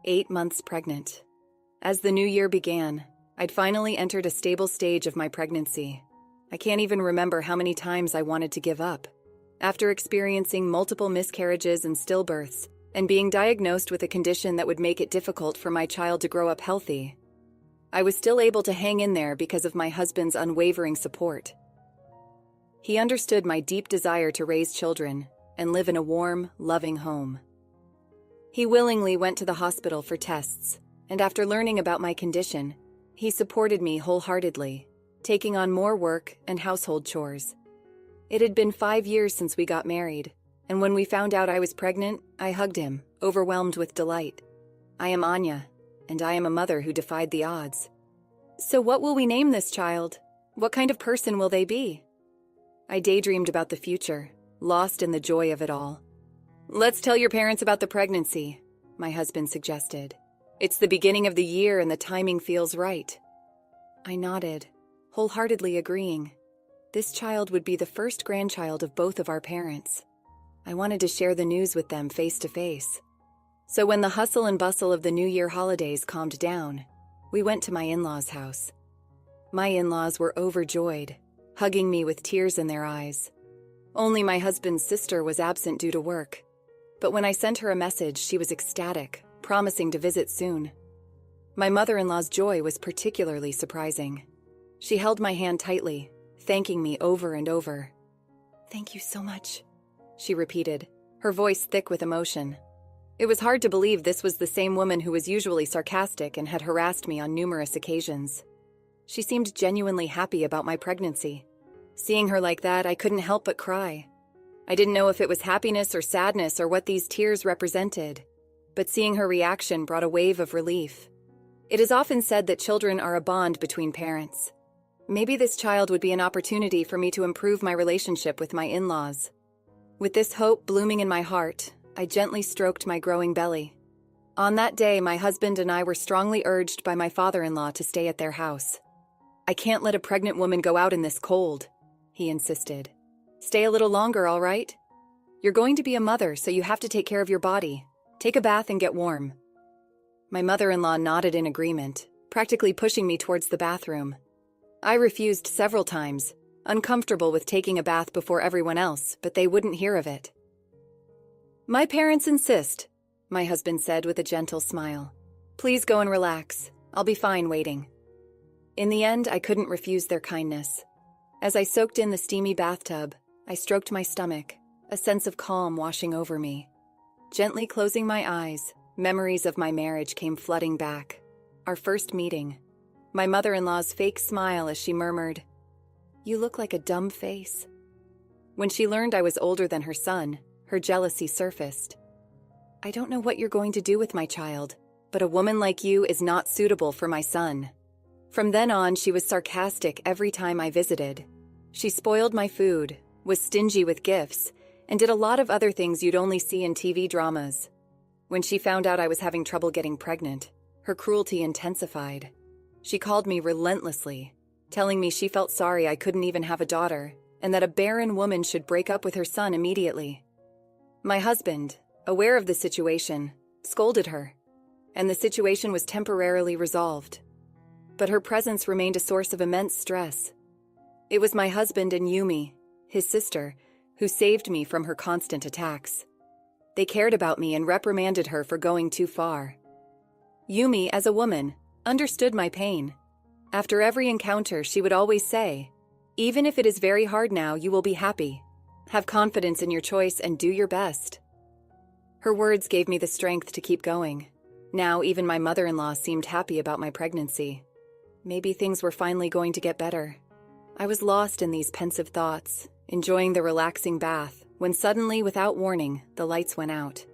8 months pregnant. As the new year began, I'd finally entered a stable stage of my pregnancy. I can't even remember how many times I wanted to give up. After experiencing multiple miscarriages and stillbirths, and being diagnosed with a condition that would make it difficult for my child to grow up healthy, I was still able to hang in there because of my husband's unwavering support. He understood my deep desire to raise children and live in a warm, loving home. He willingly went to the hospital for tests, and after learning about my condition, he supported me wholeheartedly, taking on more work and household chores. It had been 5 years since we got married, and when we found out I was pregnant, I hugged him, overwhelmed with delight. I am Anya, and I am a mother who defied the odds. So what will we name this child? What kind of person will they be? I daydreamed about the future, lost in the joy of it all. Let's tell your parents about the pregnancy, my husband suggested. It's the beginning of the year and the timing feels right. I nodded, wholeheartedly agreeing. This child would be the first grandchild of both of our parents. I wanted to share the news with them face to face. So when the hustle and bustle of the New Year holidays calmed down, we went to my in-laws' house. My in-laws were overjoyed, hugging me with tears in their eyes. Only my husband's sister was absent due to work. But when I sent her a message, she was ecstatic, promising to visit soon. My mother-in-law's joy was particularly surprising. She held my hand tightly, thanking me over and over. "Thank you so much," she repeated, her voice thick with emotion. It was hard to believe this was the same woman who was usually sarcastic and had harassed me on numerous occasions. She seemed genuinely happy about my pregnancy. Seeing her like that, I couldn't help but cry. I didn't know if it was happiness or sadness or what these tears represented, but seeing her reaction brought a wave of relief. It is often said that children are a bond between parents. Maybe this child would be an opportunity for me to improve my relationship with my in-laws. With this hope blooming in my heart, I gently stroked my growing belly. On that day, my husband and I were strongly urged by my father-in-law to stay at their house. "I can't let a pregnant woman go out in this cold," he insisted. "Stay a little longer, all right? You're going to be a mother, so you have to take care of your body. Take a bath and get warm." My mother-in-law nodded in agreement, practically pushing me towards the bathroom. I refused several times, uncomfortable with taking a bath before everyone else, but they wouldn't hear of it. "My parents insist," my husband said with a gentle smile. "Please go and relax. I'll be fine waiting." In the end, I couldn't refuse their kindness. As I soaked in the steamy bathtub, I stroked my stomach, a sense of calm washing over me. Gently closing my eyes, memories of my marriage came flooding back. Our first meeting. My mother-in-law's fake smile as she murmured, "You look like a dumb face." When she learned I was older than her son, her jealousy surfaced. "I don't know what you're going to do with my child, but a woman like you is not suitable for my son." From then on, she was sarcastic every time I visited. She spoiled my food, was stingy with gifts, and did a lot of other things you'd only see in TV dramas. When she found out I was having trouble getting pregnant, her cruelty intensified. She called me relentlessly, telling me she felt sorry I couldn't even have a daughter, and that a barren woman should break up with her son immediately. My husband, aware of the situation, scolded her, and the situation was temporarily resolved. But her presence remained a source of immense stress. It was my husband and Yumi, his sister, who saved me from her constant attacks. They cared about me and reprimanded her for going too far. Yumi, as a woman, understood my pain. After every encounter, she would always say, "Even if it is very hard now, you will be happy. Have confidence in your choice and do your best." Her words gave me the strength to keep going. Now, even my mother-in-law seemed happy about my pregnancy. Maybe things were finally going to get better. I was lost in these pensive thoughts, enjoying the relaxing bath, when suddenly, without warning, the lights went out.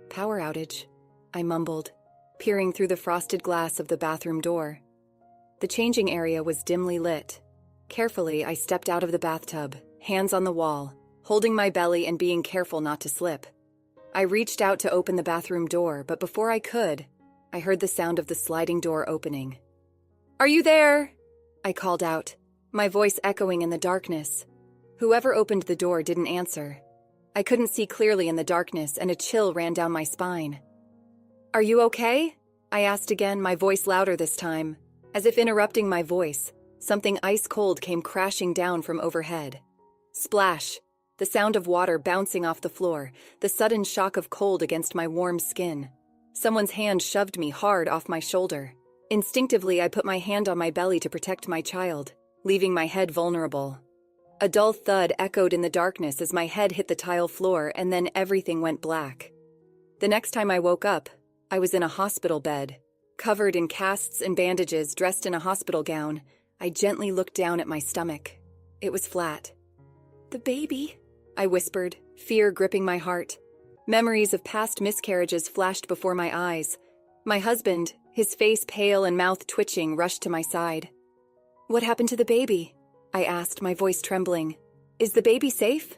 "Power outage," I mumbled, peering through the frosted glass of the bathroom door. The changing area was dimly lit. Carefully, I stepped out of the bathtub, hands on the wall, holding my belly and being careful not to slip. I reached out to open the bathroom door, but before I could, I heard the sound of the sliding door opening. "Are you there?" I called out, my voice echoing in the darkness. Whoever opened the door didn't answer. I couldn't see clearly in the darkness, and a chill ran down my spine. Are you okay? I asked again, my voice louder this time. As if interrupting my voice, something ice cold came crashing down from overhead. Splash! The sound of water bouncing off the floor, the sudden shock of cold against my warm skin. Someone's hand shoved me hard off my shoulder. Instinctively, I put my hand on my belly to protect my child, leaving my head vulnerable. A dull thud echoed in the darkness as my head hit the tile floor, and then everything went black. The next time I woke up, I was in a hospital bed. Covered in casts and bandages, dressed in a hospital gown, I gently looked down at my stomach. It was flat. "The baby," I whispered, fear gripping my heart. Memories of past miscarriages flashed before my eyes. My husband, his face pale and mouth twitching, rushed to my side. "What happened to the baby?" I asked, my voice trembling. "Is the baby safe?"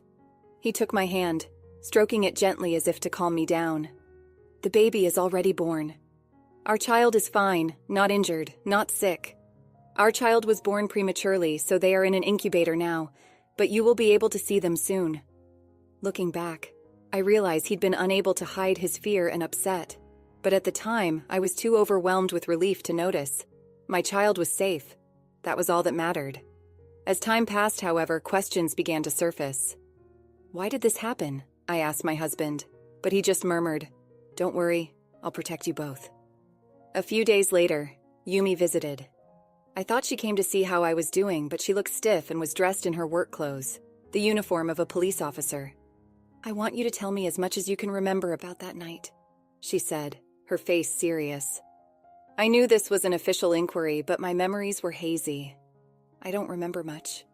He took my hand, stroking it gently as if to calm me down. "The baby is already born. Our child is fine, not injured, not sick. Our child was born prematurely, so they are in an incubator now, but you will be able to see them soon." Looking back, I realized he'd been unable to hide his fear and upset. But at the time, I was too overwhelmed with relief to notice. My child was safe. That was all that mattered. As time passed, however, questions began to surface. "Why did this happen?" I asked my husband, but he just murmured, "Don't worry, I'll protect you both." A few days later, Yumi visited. I thought she came to see how I was doing, but she looked stiff and was dressed in her work clothes, the uniform of a police officer. "I want you to tell me as much as you can remember about that night," she said, her face serious. I knew this was an official inquiry, but my memories were hazy. I don't remember much.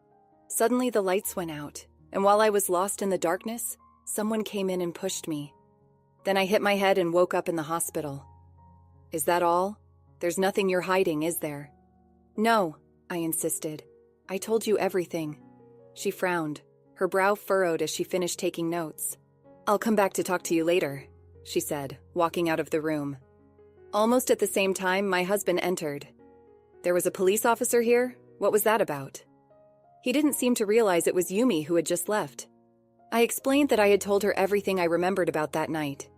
Suddenly the lights went out, and while I was lost in the darkness, someone came in and pushed me. Then I hit my head and woke up in the hospital. "Is that all? There's nothing you're hiding, is there?" "No," I insisted. "I told you everything." She frowned, her brow furrowed as she finished taking notes. "I'll come back to talk to you later," she said, walking out of the room. Almost at the same time, my husband entered. "There was a police officer here? What was that about?" He didn't seem to realize it was Yumi who had just left. I explained that I had told her everything I remembered about that night.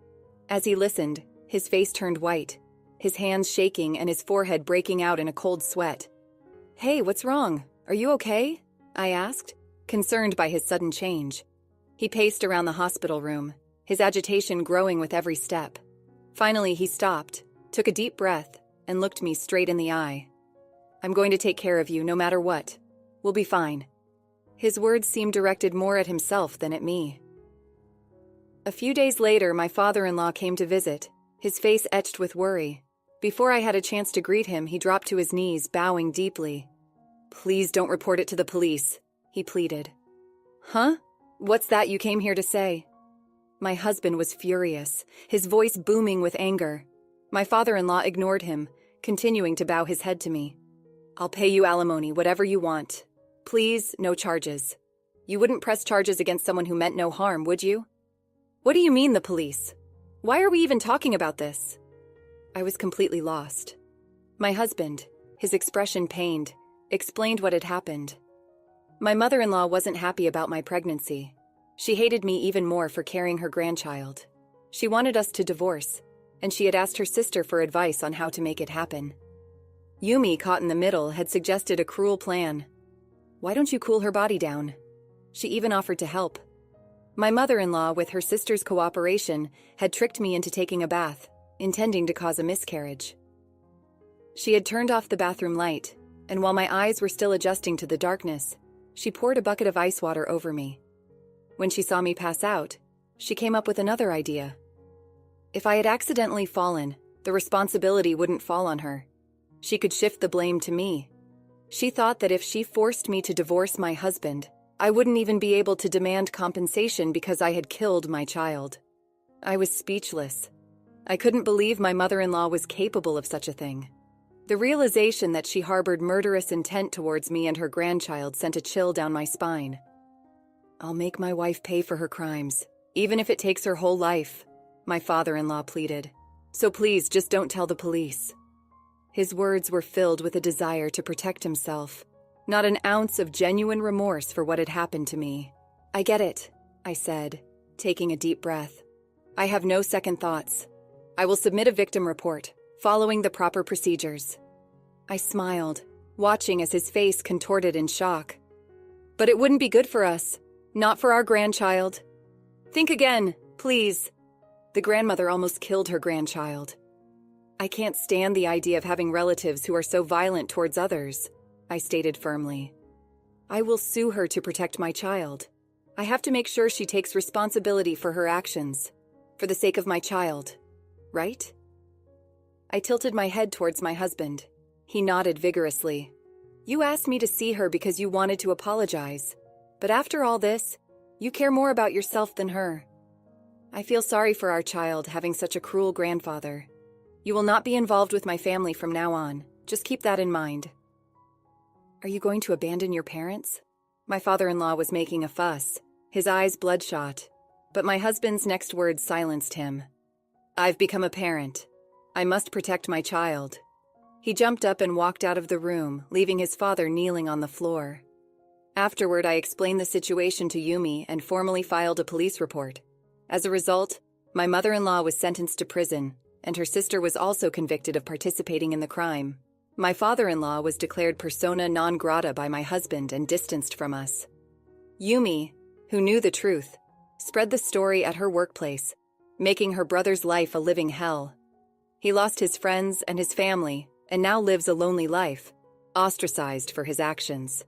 As he listened, his face turned white, his hands shaking and his forehead breaking out in a cold sweat. "Hey, what's wrong? Are you okay?" I asked, concerned by his sudden change. He paced around the hospital room, his agitation growing with every step. Finally, he stopped, took a deep breath, and looked me straight in the eye. "I'm going to take care of you, no matter what. We'll be fine." His words seemed directed more at himself than at me. A few days later, my father-in-law came to visit, his face etched with worry. Before I had a chance to greet him, he dropped to his knees, bowing deeply. "Please don't report it to the police," he pleaded. "Huh? What's that you came here to say?" My husband was furious, his voice booming with anger. My father-in-law ignored him, continuing to bow his head to me. "I'll pay you alimony, whatever you want. Please, no charges. You wouldn't press charges against someone who meant no harm, would you?" "What do you mean, the police? Why are we even talking about this?" I was completely lost. My husband, his expression pained, explained what had happened. My mother-in-law wasn't happy about my pregnancy. She hated me even more for carrying her grandchild. She wanted us to divorce, and she had asked her sister for advice on how to make it happen. Yumi, caught in the middle, had suggested a cruel plan. "Why don't you cool her body down?" She even offered to help. My mother-in-law, with her sister's cooperation, had tricked me into taking a bath, intending to cause a miscarriage. She had turned off the bathroom light, and while my eyes were still adjusting to the darkness, she poured a bucket of ice water over me. When she saw me pass out, she came up with another idea. If I had accidentally fallen, the responsibility wouldn't fall on her. She could shift the blame to me. She thought that if she forced me to divorce my husband, I wouldn't even be able to demand compensation because I had killed my child. I was speechless. I couldn't believe my mother-in-law was capable of such a thing. The realization that she harbored murderous intent towards me and her grandchild sent a chill down my spine. "I'll make my wife pay for her crimes, even if it takes her whole life," my father-in-law pleaded. "So please, just don't tell the police." His words were filled with a desire to protect himself, not an ounce of genuine remorse for what had happened to me. "I get it," I said, taking a deep breath. "I have no second thoughts. I will submit a victim report, following the proper procedures. I smiled, watching as his face contorted in shock. But it wouldn't be good for us, not for our grandchild. Think again, please. The grandmother almost killed her grandchild. I can't stand the idea of having relatives who are so violent towards others, I stated firmly. I will sue her to protect my child. I have to make sure she takes responsibility for her actions, for the sake of my child, right? I tilted my head towards my husband. He nodded vigorously. You asked me to see her because you wanted to apologize. But after all this, you care more about yourself than her. I feel sorry for our child having such a cruel grandfather. You will not be involved with my family from now on. Just keep that in mind. Are you going to abandon your parents? My father-in-law was making a fuss, his eyes bloodshot. But my husband's next words silenced him. I've become a parent. I must protect my child. He jumped up and walked out of the room, leaving his father kneeling on the floor. Afterward, I explained the situation to Yumi and formally filed a police report. As a result, my mother-in-law was sentenced to prison, and her sister was also convicted of participating in the crime. My father-in-law was declared persona non grata by my husband and distanced from us. Yumi, who knew the truth, spread the story at her workplace, making her brother's life a living hell. He lost his friends and his family, and now lives a lonely life, ostracized for his actions.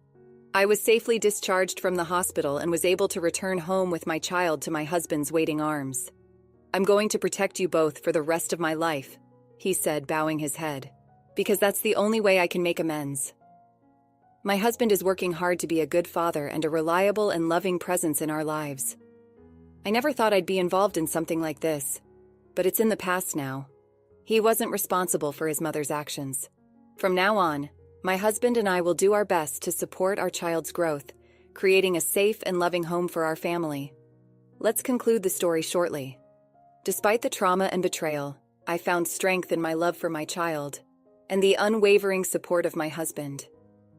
I was safely discharged from the hospital and was able to return home with my child to my husband's waiting arms. I'm going to protect you both for the rest of my life, he said, bowing his head, because that's the only way I can make amends. My husband is working hard to be a good father and a reliable and loving presence in our lives. I never thought I'd be involved in something like this, but it's in the past now. He wasn't responsible for his mother's actions. From now on, my husband and I will do our best to support our child's growth, creating a safe and loving home for our family. Let's conclude the story shortly. Despite the trauma and betrayal, I found strength in my love for my child and the unwavering support of my husband.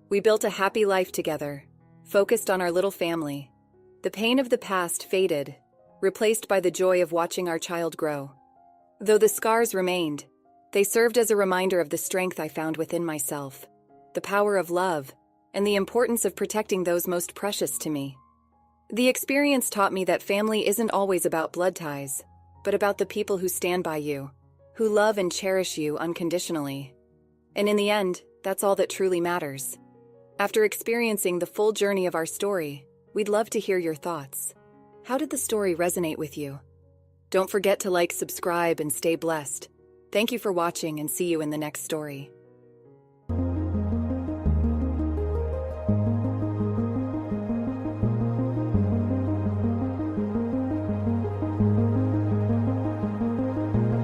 We built a happy life together, focused on our little family. The pain of the past faded, replaced by the joy of watching our child grow. Though the scars remained, they served as a reminder of the strength I found within myself, the power of love, and the importance of protecting those most precious to me. The experience taught me that family isn't always about blood ties, but about the people who stand by you, who love and cherish you unconditionally. And in the end, that's all that truly matters. After experiencing the full journey of our story, we'd love to hear your thoughts. How did the story resonate with you? Don't forget to like, subscribe, and stay blessed. Thank you for watching, and see you in the next story.